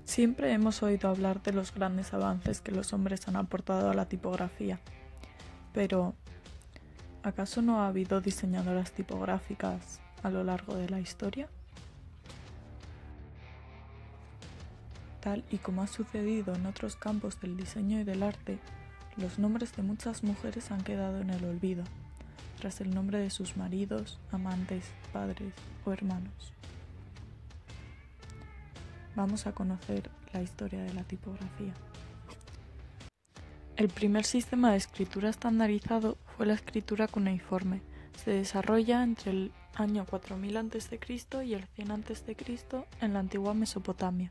Siempre hemos oído hablar de los grandes avances que los hombres han aportado a la tipografía, pero ¿acaso no ha habido diseñadoras tipográficas a lo largo de la historia? Tal y como ha sucedido en otros campos del diseño y del arte, los nombres de muchas mujeres han quedado en el olvido, tras el nombre de sus maridos, amantes, padres o hermanos. Vamos a conocer la historia de la tipografía. El primer sistema de escritura estandarizado fue la escritura cuneiforme. Se desarrolla entre el año 4000 a.C. y el 100 a.C. en la antigua Mesopotamia.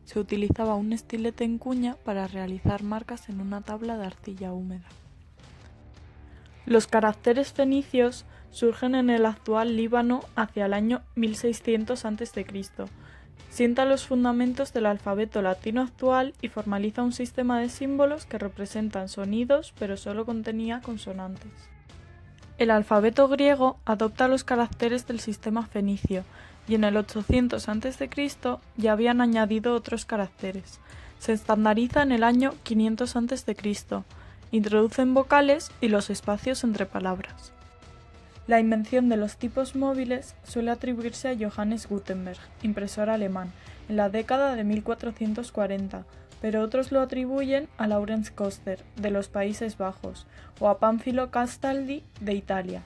Se utilizaba un estilete en cuña para realizar marcas en una tabla de arcilla húmeda. Los caracteres fenicios surgen en el actual Líbano hacia el año 1600 a.C. Sienta los fundamentos del alfabeto latino actual y formaliza un sistema de símbolos que representan sonidos, pero solo contenía consonantes. El alfabeto griego adopta los caracteres del sistema fenicio, y en el 800 a.C. ya habían añadido otros caracteres. Se estandariza en el año 500 a.C., introducen vocales y los espacios entre palabras. La invención de los tipos móviles suele atribuirse a Johannes Gutenberg, impresor alemán, en la década de 1440, pero otros lo atribuyen a Laurens Koster, de los Países Bajos, o a Pánfilo Castaldi, de Italia.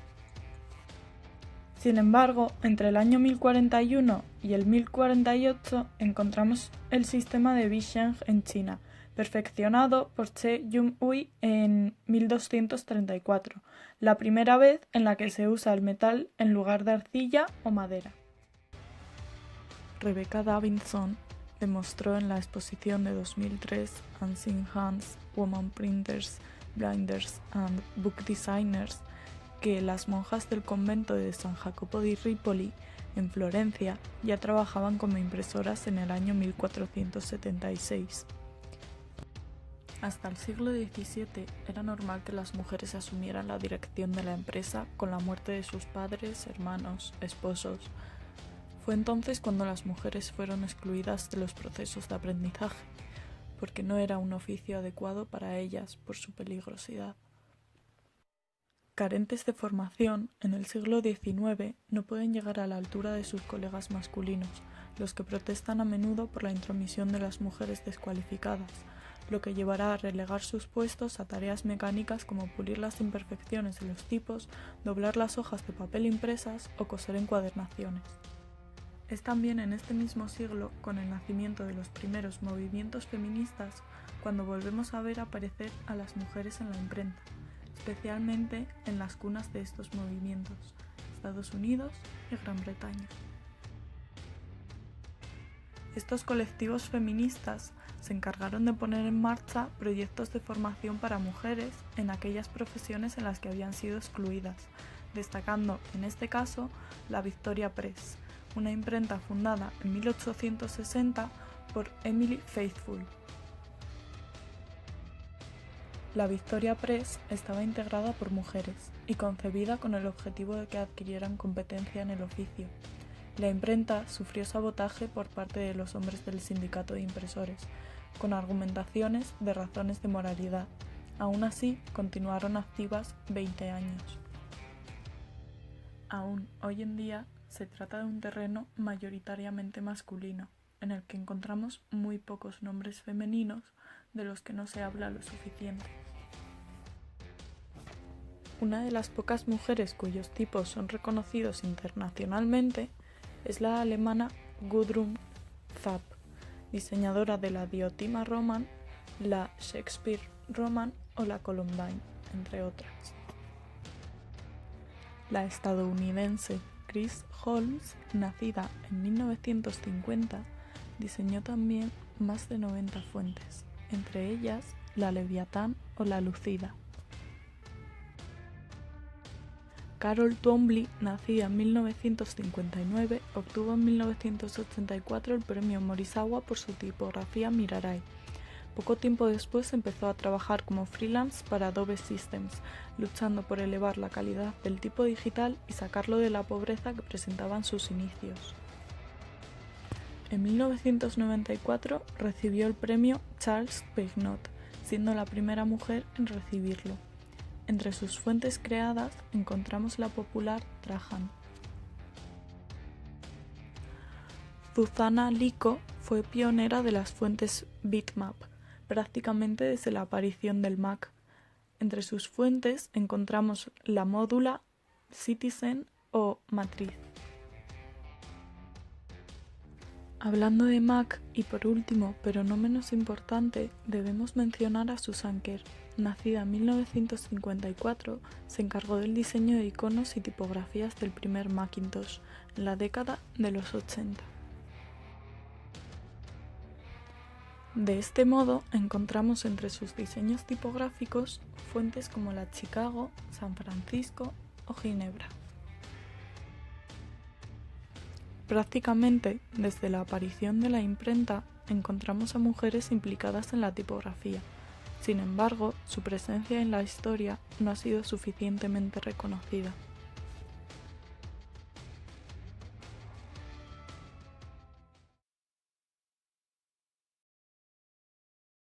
Sin embargo, entre el año 1041 y el 1048 encontramos el sistema de Bisheng en China, perfeccionado por Che Yun-hui en 1234, la primera vez en la que se usa el metal en lugar de arcilla o madera. Rebecca Davidson demostró en la exposición de 2003 Unseen Hands, Women Printers, Blinders and Book Designers que las monjas del convento de San Jacopo di Ripoli, en Florencia, ya trabajaban como impresoras en el año 1476. Hasta el siglo XVII era normal que las mujeres asumieran la dirección de la empresa con la muerte de sus padres, hermanos, esposos. Fue entonces cuando las mujeres fueron excluidas de los procesos de aprendizaje, porque no era un oficio adecuado para ellas por su peligrosidad. Carentes de formación, en el siglo XIX no pueden llegar a la altura de sus colegas masculinos, los que protestan a menudo por la intromisión de las mujeres descualificadas, lo que llevará a relegar sus puestos a tareas mecánicas como pulir las imperfecciones de los tipos, doblar las hojas de papel impresas o coser encuadernaciones. Es también en este mismo siglo, con el nacimiento de los primeros movimientos feministas, cuando volvemos a ver aparecer a las mujeres en la imprenta, especialmente en las cunas de estos movimientos, Estados Unidos y Gran Bretaña. Estos colectivos feministas se encargaron de poner en marcha proyectos de formación para mujeres en aquellas profesiones en las que habían sido excluidas, destacando en este caso la Victoria Press, una imprenta fundada en 1860 por Emily Faithfull. La Victoria Press estaba integrada por mujeres y concebida con el objetivo de que adquirieran competencia en el oficio. La imprenta sufrió sabotaje por parte de los hombres del sindicato de impresores, con argumentaciones de razones de moralidad. Aún así, continuaron activas 20 años. Aún hoy en día se trata de un terreno mayoritariamente masculino, en el que encontramos muy pocos nombres femeninos de los que no se habla lo suficiente. Una de las pocas mujeres cuyos tipos son reconocidos internacionalmente es la alemana Gudrun Zapp, diseñadora de la Diotima Roman, la Shakespeare Roman o la Columbine, entre otras. La estadounidense Chris Holmes, nacida en 1950, diseñó también más de 90 fuentes, entre ellas la Leviatán o la Lucida. Carol Twombly, nacida en 1959, obtuvo en 1984 el premio Morisawa por su tipografía Mirarai. Poco tiempo después empezó a trabajar como freelance para Adobe Systems, luchando por elevar la calidad del tipo digital y sacarlo de la pobreza que presentaban sus inicios. En 1994 recibió el premio Charles Peignot, siendo la primera mujer en recibirlo. Entre sus fuentes creadas encontramos la popular Trajan. Zuzana Lico fue pionera de las fuentes bitmap, prácticamente desde la aparición del Mac. Entre sus fuentes encontramos la módula, Citizen o Matriz. Hablando de Mac, y por último, pero no menos importante, debemos mencionar a Susan Kare. Nacida en 1954, se encargó del diseño de iconos y tipografías del primer Macintosh en la década de los 80. De este modo, encontramos entre sus diseños tipográficos fuentes como la Chicago, San Francisco o Ginebra. Prácticamente desde la aparición de la imprenta encontramos a mujeres implicadas en la tipografía. Sin embargo, su presencia en la historia no ha sido suficientemente reconocida.